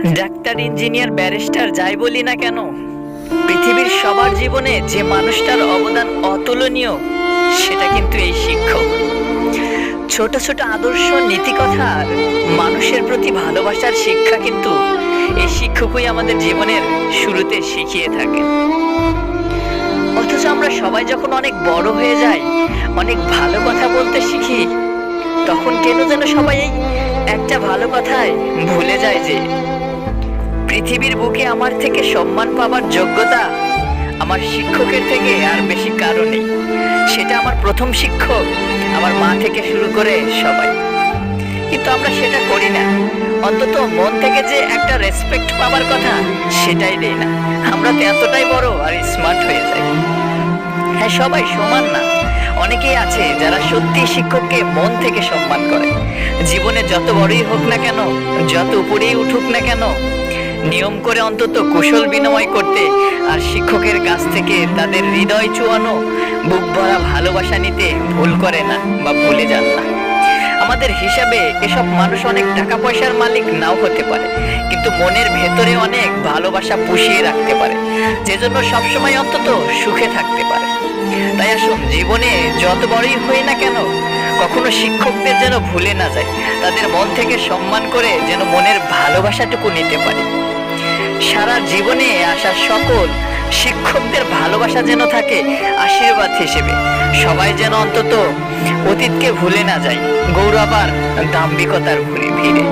Doctor, engineer, barrister যাই বলি না কেন, পৃথিবীর সবার জীবনে যে মানুষটার অবদান অতুলনীয় সেটা কিন্তু এই শিক্ষক। ছোট ছোট আদর্শ, নীতিকথা আর মানুষের প্রতি ভালোবাসার শিক্ষা কিন্তু এই শিক্ষকই আমাদের জীবনের শুরুতে শিখিয়ে থাকে। অথচ আমরা সবাই যখন অনেক বড় হয়ে যাই, অনেক ভালো কথা বলতে শিখি, তখন কেন যেন সবাই এই একটা ভালো কথায় ভুলে যায় যে পৃথিবীর বুকে আমার থেকে সম্মান পাবার যোগ্যতা আমার শিক্ষকের থেকে আর বেশি কারো নেই। সেটা আমার প্রথম শিক্ষক, আমার মা থেকে শুরু করে সবাই। কিন্তু আমরা সেটা করি না, অন্তত মন থেকে যে একটা রেসপেক্ট পাবার কথা সেটাই দেই না। আমরা তো এতটাই বড় আর স্মার্ট হয়ে যাই। হ্যাঁ, সবাই সমান না, অনেকেই আছে যারা সত্যি শিক্ষককে মন থেকে সম্মান করে। জীবনে যত বড়ই হোক না কেন, যত উপরেই উঠুক না কেন, নিয়ম করে অন্তত কুশল বিনিময় করতে আর শিক্ষকের কাছ থেকে তাদের হৃদয় চুয়ানো বুক ভরা ভালোবাসা নিতে ভুল করে না বা ভুলে যান না। আমাদের হিসাবে এসব মানুষ অনেক টাকা পয়সার মালিক নাও হতে পারে, কিন্তু মনের ভেতরে অনেক ভালোবাসা পুষিয়ে রাখতে পারে, যে জন্য সবসময় অন্তত সুখে থাকতে পারে। তাই আসুন, জীবনে যত বড়ই হই না কেন, কখনো শিক্ষকদের যেন ভুলে না যায়, তাদের মন থেকে সম্মান করে যেন মনের ভালোবাসাটুকু নিতে পারি। সারা জীবনে আসা সকল শিক্ষকদের ভালোবাসা যেন থাকে আশীর্বাদ হিসেবে। সবাই যেন অন্তত অতীতকে ভুলে না যায় গৌরব আর দাম্ভিকতার ভিড়ে।